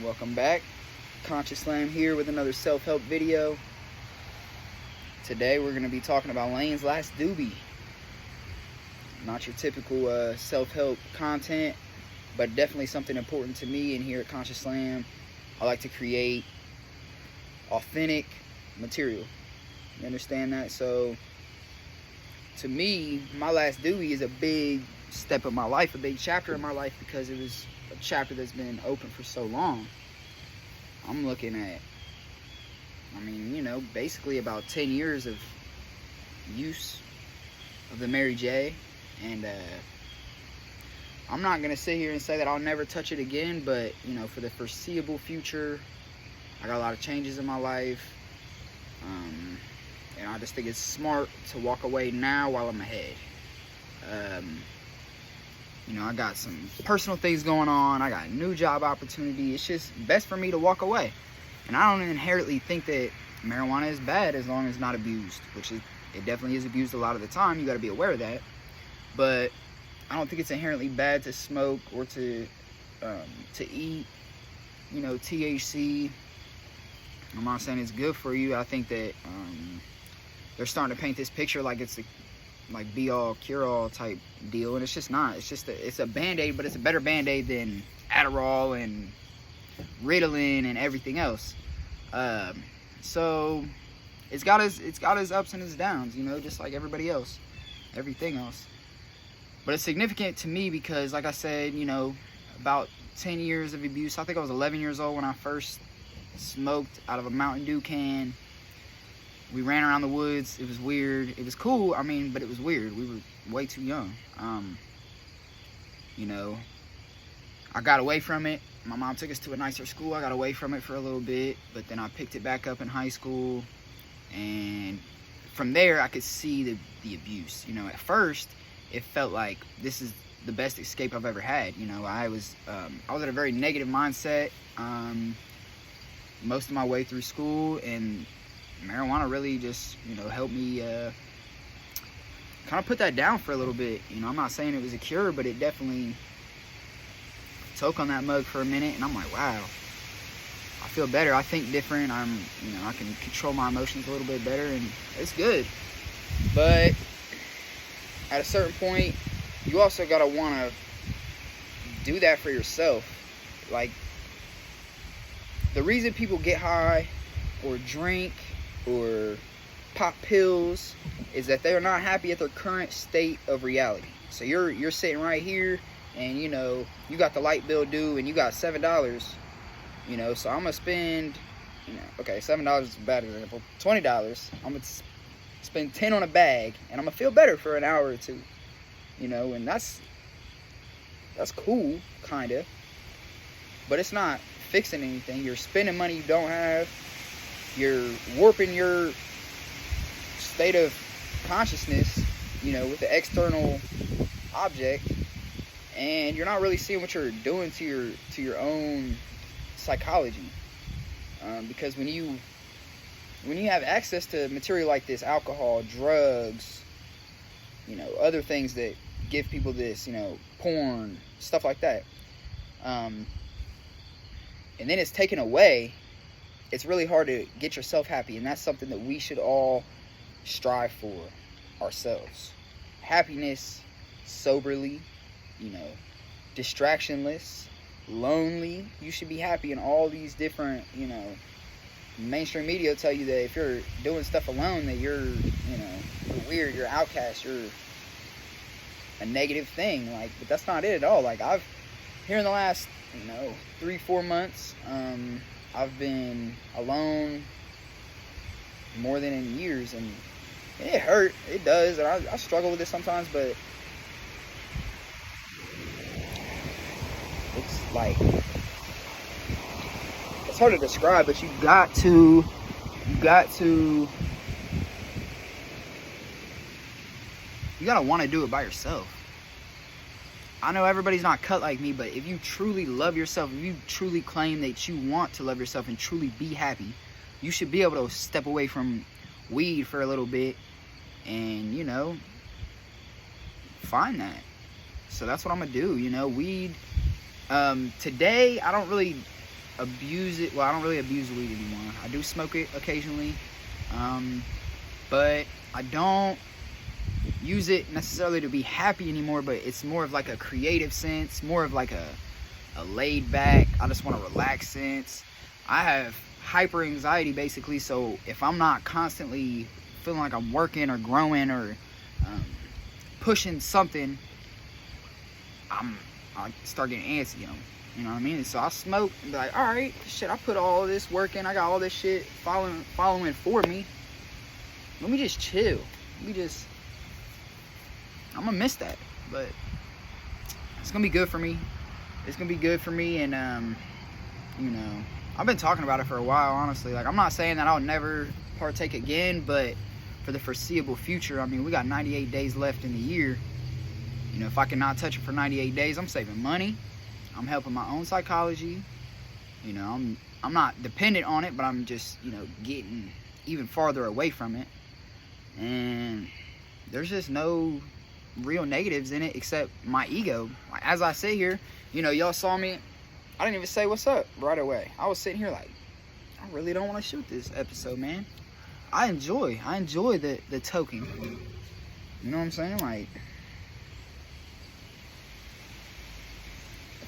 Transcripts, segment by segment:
Welcome back. Conscious Slam here with another self-help video. Today we're going to be talking about Lane's last doobie. Not your typical self-help content, but definitely something important to me. And here at Conscious Slam, I like to create authentic material. You understand that? So to me, my last doobie is a big step of my life, a big chapter in my life, because it was a chapter that's been open for so long. I'm looking at, basically about 10 years of use of the Mary J. And I'm not going to sit here and say that I'll never touch it again, but, for the foreseeable future, I got a lot of changes in my life. And I just think it's smart to walk away now while I'm ahead. I got some personal things going on. I got a new job opportunity. It's just best for me to walk away. And I don't inherently think that marijuana is bad as long as not abused, which it definitely is abused a lot of the time. You got to be aware of that. But I don't think it's inherently bad to smoke or to eat, THC. I'm not saying it's good for you. I think that they're starting to paint this picture like it's a be all cure all type deal, and it's just not. It's a band-aid, but it's a better band-aid than Adderall and Ritalin and everything else. So it's got its ups and its downs, just like everybody else, everything else. But it's significant to me because, like I said, about 10 years of abuse. I think I was 11 years old when I first smoked out of a Mountain Dew can. We ran around the woods. It was weird. It was cool, but it was weird. We were way too young. I got away from it. My mom took us to a nicer school. I got away from it for a little bit, but then I picked it back up in high school. And from there, I could see the abuse. At first, it felt like this is the best escape I've ever had. I was at a very negative mindset most of my way through school, and marijuana really just, helped me kind of put that down for a little bit. I'm not saying it was a cure, but it definitely took on that mug for a minute, and I'm like, wow, I feel better. I think different. I can control my emotions a little bit better, and it's good. But at a certain point, you also gotta want to do that for yourself. Like, the reason people get high or drink or pop pills is that they are not happy at their current state of reality. So you're sitting right here, and you got the light bill due, and you got $7. So I'm gonna spend, okay, $7 is a bad example. $20. I'm gonna spend 10 on a bag, and I'm gonna feel better for an hour or two. And that's cool, kinda. But it's not fixing anything. You're spending money you don't have. You're warping your state of consciousness, with the external object, and you're not really seeing what you're doing to your own psychology. Because when you have access to material like this, alcohol, drugs, other things that give people this, porn, stuff like that, and then it's taken away, it's really hard to get yourself happy. And that's something that we should all strive for ourselves. Happiness, soberly, distractionless, lonely. You should be happy in all these different, mainstream media will tell you that if you're doing stuff alone, that you're weird, you're outcast, you're a negative thing. But that's not it at all. Here in the last, 3-4 months, I've been alone more than in years, and it hurt. It does, and I struggle with it sometimes, but it's hard to describe. But you gotta want to do it by yourself. I know everybody's not cut like me, but if you truly love yourself, if you truly claim that you want to love yourself and truly be happy, you should be able to step away from weed for a little bit and, find that. So that's what I'm gonna do. Weed, today I don't really abuse it. Well, I don't really abuse weed anymore. I do smoke it occasionally, but I don't use it necessarily to be happy anymore. But it's more of like a creative sense, more of like a laid back, I just want to relax sense. I have hyper anxiety basically, so if I'm not constantly feeling like I'm working or growing or pushing something, I start getting antsy, you know what I mean? And so I smoke and be like, all right, shit, I put all this work in, I got all this shit following for me. Let me just chill. I'm gonna miss that, but it's gonna be good for me. It's gonna be good for me, and I've been talking about it for a while, honestly. Like, I'm not saying that I'll never partake again, but for the foreseeable future, I mean, we got 98 days left in the year. If I cannot touch it for 98 days, I'm saving money. I'm helping my own psychology. I'm not dependent on it, but I'm just, getting even farther away from it. And there's just no real negatives in it except my ego. Like, as I sit here, y'all saw me, I didn't even say what's up right away. I was sitting here like, I really don't want to shoot this episode, man. I enjoy the token. You know what I'm saying? Like,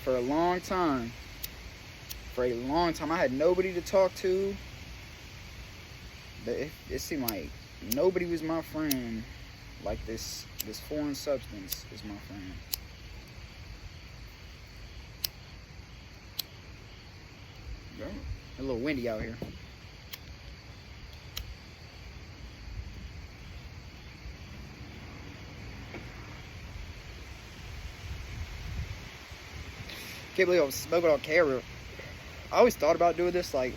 for a long time, I had nobody to talk to. But it seemed like nobody was my friend. Like this foreign substance is my friend. A little windy out here. Can't believe I'm smoking on camera. I always thought about doing this, like,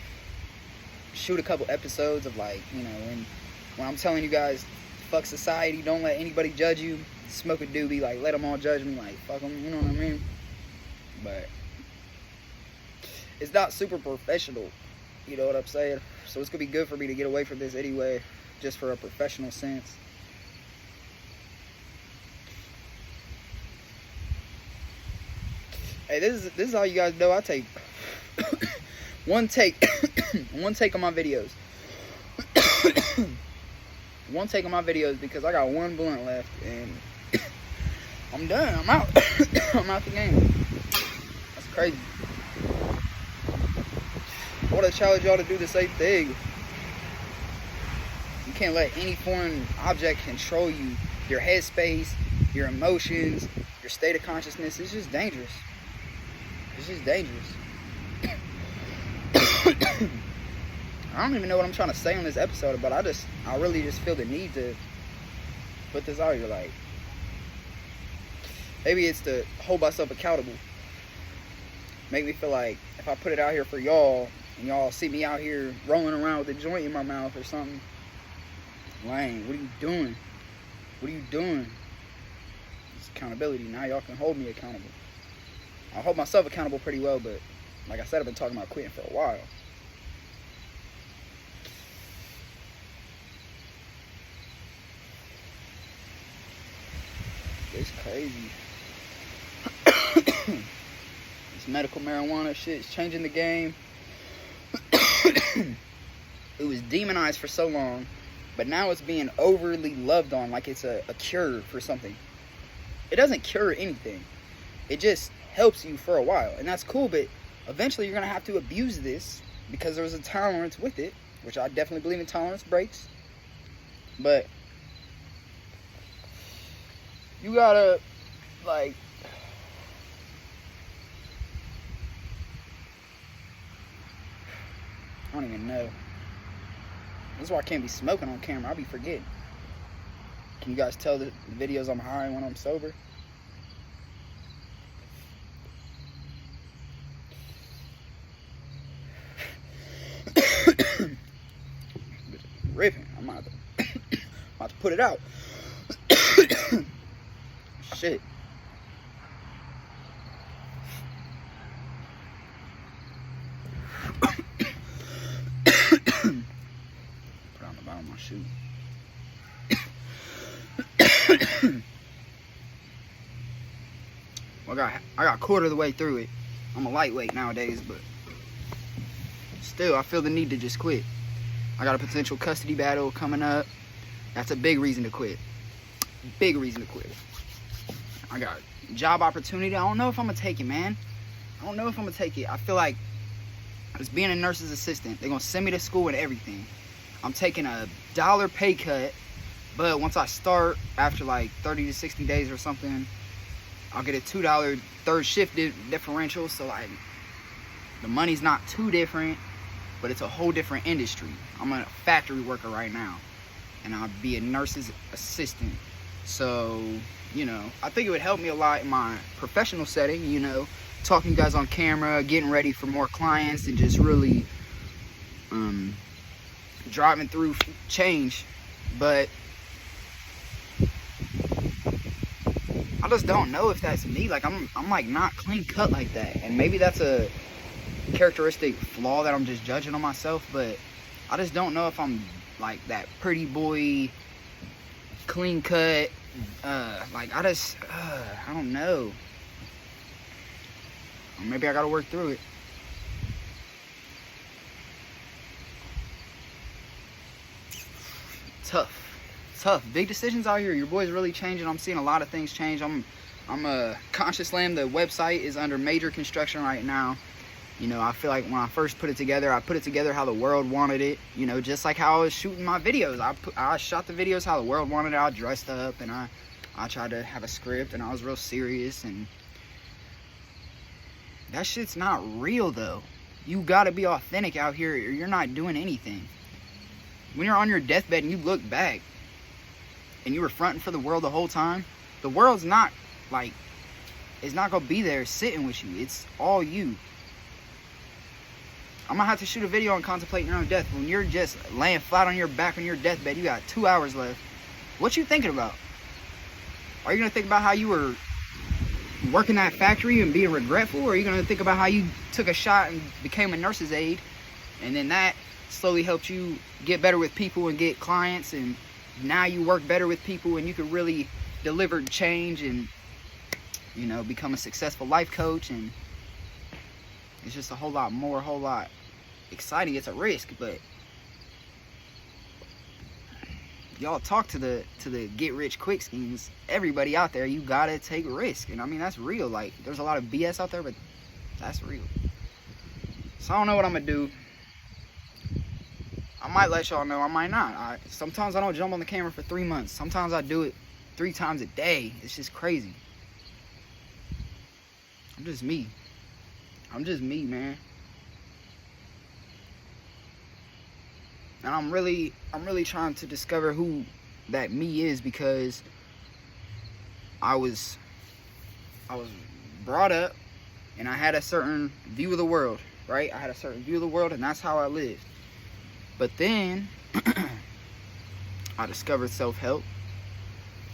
shoot a couple episodes of, like, when I'm telling you guys, fuck society, don't let anybody judge you, smoke a doobie, like, let them all judge me, like, fuck them, you know what I mean? But it's not super professional, you know what I'm saying? So it's gonna be good for me to get away from this anyway, just for a professional sense. Hey, this is how you guys know I take one take on my videos. One take on my videos because I got one blunt left and I'm done. I'm out. I'm out the game. That's crazy. I want to challenge y'all to do the same thing. You can't let any foreign object control you. Your headspace, your emotions, your state of consciousness. It's just dangerous. It's just dangerous. I don't even know what I'm trying to say on this episode, but I really just feel the need to put this out here. Like, maybe it's to hold myself accountable. Make me feel like if I put it out here for y'all, and y'all see me out here rolling around with a joint in my mouth or something, Lane, what are you doing? What are you doing? It's accountability. Now y'all can hold me accountable. I hold myself accountable pretty well, but like I said, I've been talking about quitting for a while. It's crazy. This medical marijuana shit is changing the game. It was demonized for so long, but now it's being overly loved on like it's a cure for something. It doesn't cure anything. It just helps you for a while, and that's cool, but eventually you're going to have to abuse this because there's a tolerance with it, which I definitely believe in tolerance breaks. But you gotta, like, I don't even know. This is why I can't be smoking on camera. I'll be forgetting. Can you guys tell the videos I'm high when I'm sober? Ripping. I'm about to put it out. Shit. Put on the bottom of my shoe. Well, I got a quarter of the way through it. I'm a lightweight nowadays, but still, I feel the need to just quit. I got a potential custody battle coming up. That's a big reason to quit. Big reason to quit. I got job opportunity. I don't know if I'm going to take it, man. I don't know if I'm going to take it. I feel like as being a nurse's assistant, they're going to send me to school and everything. I'm taking a $1 pay cut, but once I start, after like 30 to 60 days or something, I'll get a $2 third shift differential. So like, the money's not too different, but it's a whole different industry. I'm a factory worker right now, and I'll be a nurse's assistant. So, you know, I think it would help me a lot in my professional setting, you know, talking to you guys on camera, getting ready for more clients, and just really driving through change. But I just don't know if that's me. Like, I'm like not clean cut like that, and maybe that's a characteristic flaw that I'm just judging on myself. But I just don't know if I'm like that pretty boy, clean cut. Like, I don't know. Or maybe I gotta work through it. Tough. Big decisions out here. Your boy's really changing. I'm seeing a lot of things change. I'm Conscious Lamb. The website is under major construction right now. You know, I feel like when I first put it together, I put it together how the world wanted it. You know, just like how I was shooting my videos. I shot the videos how the world wanted it. I dressed up, and I tried to have a script, and I was real serious. And that shit's not real, though. You gotta be authentic out here, or you're not doing anything. When you're on your deathbed and you look back, and you were fronting for the world the whole time, the world's not, like, it's not gonna be there sitting with you. It's all you. I'm gonna have to shoot a video on contemplating your own death. When you're just laying flat on your back on your deathbed, you got 2 hours left. What you thinking about? Are you gonna think about how you were working that factory and being regretful? Or are you gonna think about how you took a shot and became a nurse's aide, and then that slowly helped you get better with people and get clients, and now you work better with people and you can really deliver change and, you know, become a successful life coach? And it's just a whole lot exciting. It's a risk, but y'all talk to the get rich quick schemes. Everybody out there, you gotta take risk. And I mean, that's real. Like, there's a lot of BS out there, but that's real. So I don't know what I'm gonna do. I might let y'all know, I might not. Sometimes I don't jump on the camera for 3 months. Sometimes I do it 3 times a day. It's just crazy. I'm just me, man. And I'm really trying to discover who that me is, because I was brought up and I had a certain view of the world, right? I had a certain view of the world, and that's how I lived. But then I discovered self-help.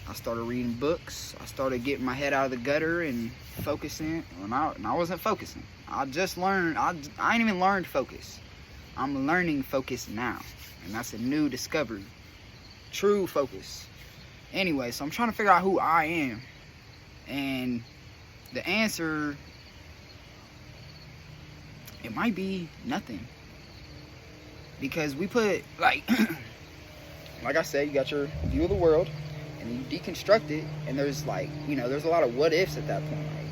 I started reading books. I started getting my head out of the gutter and focusing. And I wasn't focusing. I just learned. I ain't even learned focus. I'm learning focus now. And that's a new discovery. True focus. Anyway, so I'm trying to figure out who I am. And the answer, it might be nothing. Because we put, like I said, you got your view of the world, and you deconstruct it, and there's, like, you know, there's a lot of what ifs at that point, right?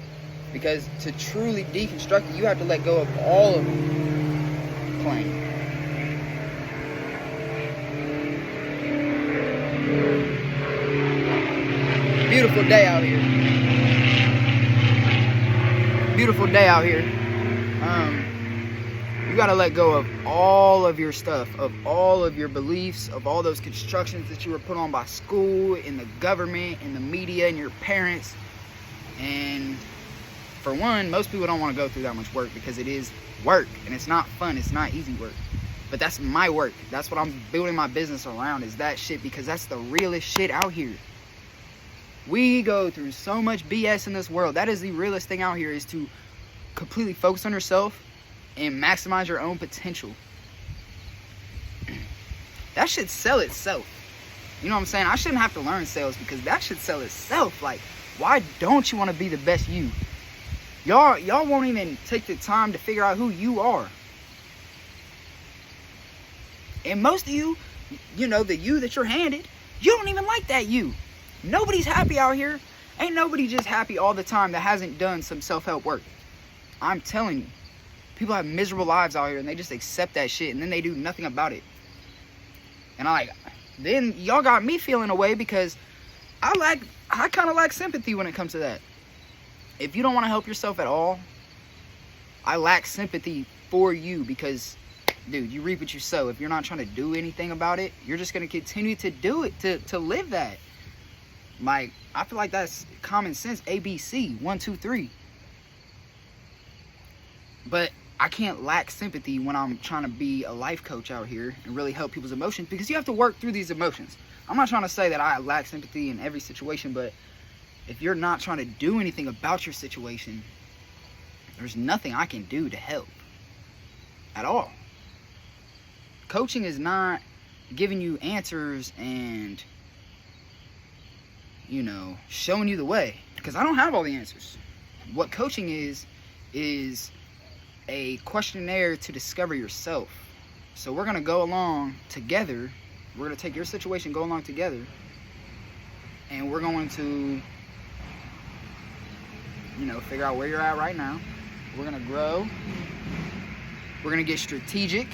Because to truly deconstruct it, you have to let go of all of the claim. Beautiful day out here. Beautiful day out here. You gotta let go of all of your stuff, of all of your beliefs, of all those constructions that you were put on by school, in the government, in the media, and your parents. And for one, most people don't want to go through that much work, because it is work, and it's not fun. It's not easy work. But that's my work. That's what I'm building my business around, is that shit, because that's the realest shit out here. We go through so much BS in this world. That is the realest thing out here, is to completely focus on yourself and maximize your own potential. That should sell itself. You know what I'm saying? I shouldn't have to learn sales, because that should sell itself. Like, why don't you want to be the best you? Y'all won't even take the time to figure out who you are. And most of you, you know, the you that you're handed, you don't even like that you. Nobody's happy out here. Ain't nobody just happy all the time that hasn't done some self-help work. I'm telling you. People have miserable lives out here and they just accept that shit and then they do nothing about it. And then y'all got me feeling away because I kind of lack sympathy when it comes to that. If you don't want to help yourself at all, I lack sympathy for you because, dude, you reap what you sow. If you're not trying to do anything about it, you're just going to continue to do it, to live that. Like, I feel like that's common sense. ABC, 1, 2, 3. But I can't lack sympathy when I'm trying to be a life coach out here and really help people's emotions, because you have to work through these emotions. I'm not trying to say that I lack sympathy in every situation, but if you're not trying to do anything about your situation, there's nothing I can do to help at all. Coaching is not giving you answers and, you know, showing you the way, because I don't have all the answers. What coaching is a questionnaire to discover yourself. So we're going to go along together. We're going to take your situation, go along together, and we're going to, you know, figure out where you're at right now. We're going to grow. We're going to get strategic.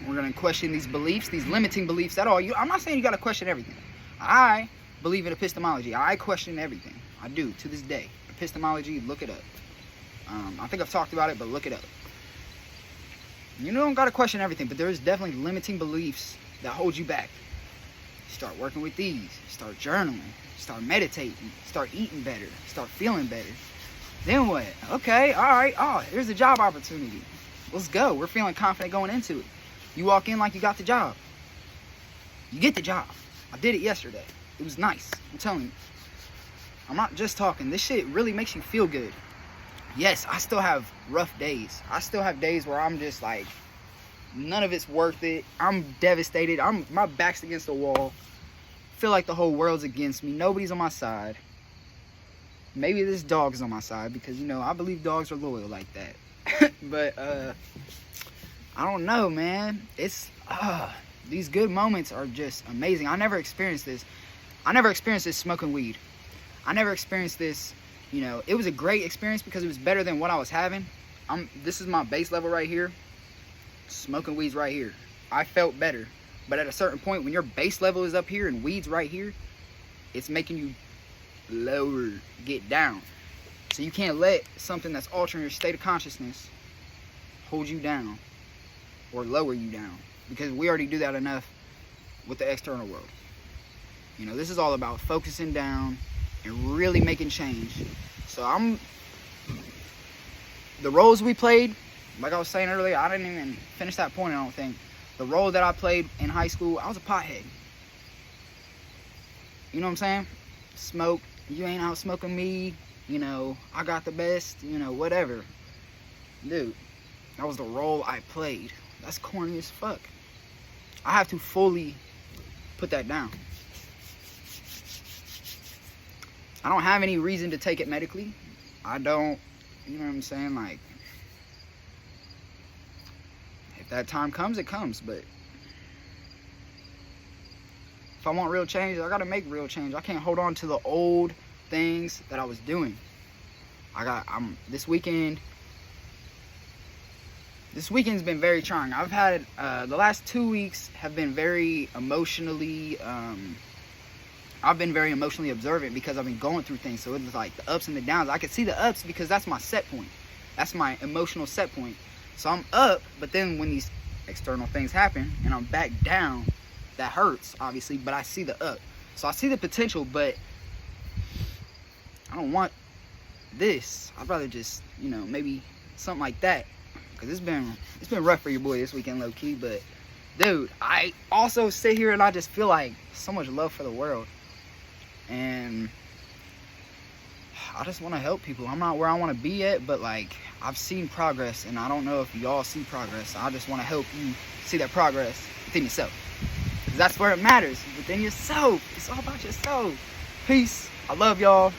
We're going to question these beliefs, these limiting beliefs at all. I'm not saying you got to question everything. I believe in epistemology. I question everything. I do, to this day. Epistemology, look it up. I think I've talked about it, but look it up. You don't got to question everything, but there's definitely limiting beliefs that hold you back. Start working with these. Start journaling. Start meditating. Start eating better. Start feeling better. Then what? Okay, all right. Oh, here's a job opportunity. Let's go. We're feeling confident going into it. You walk in like you got the job. You get the job. I did it yesterday. It was nice. I'm telling you. I'm not just talking. This shit really makes you feel good. Yes, I still have rough days. I still have days where I'm just like, none of it's worth it. I'm devastated. My back's against the wall. Feel like the whole world's against me. Nobody's on my side. Maybe this dog's on my side because, you know, I believe dogs are loyal like that. But, I don't know, man. It's, these good moments are just amazing. I never experienced this. I never experienced this smoking weed. I never experienced this. You know, it was a great experience because it was better than what I was having. This is my base level right here. Smoking weed's right here. I felt better. But at a certain point, when your base level is up here and weed's right here, it's making you lower, get down. So you can't let something that's altering your state of consciousness hold you down or lower you down, because we already do that enough with the external world. You know, this is all about focusing down and really making change. So the roles we played, like I was saying earlier, I didn't even finish that point, I don't think. The role that I played in high school, I was a pothead. You know what I'm saying? Smoke, you ain't out smoking me, you know, I got the best, you know, whatever. Dude, that was the role I played. That's corny as fuck. I have to fully put that down. I don't have any reason to take it medically. I don't, you know what I'm saying? Like, if that time comes, it comes. But if I want real change, I gotta make real change. I can't hold on to the old things that I was doing. This weekend's been very trying. I've had, the last 2 weeks have been very emotionally, I've been very emotionally observant because I've been going through things. So it's like the ups and the downs. I can see the ups because that's my set point. That's my emotional set point. So I'm up, but then when these external things happen and I'm back down, that hurts, obviously, but I see the up. So I see the potential, but I don't want this. I'd rather just, you know, maybe something like that. Because it's been rough for your boy this weekend, low-key. But, dude, I also sit here and I just feel like so much love for the world. And I just want to help people. I'm not where I want to be at, but like, I've seen progress, and I don't know if y'all see progress. I just want to help you see that progress within yourself, because that's where it matters, within yourself. It's all about yourself. Peace. I love y'all.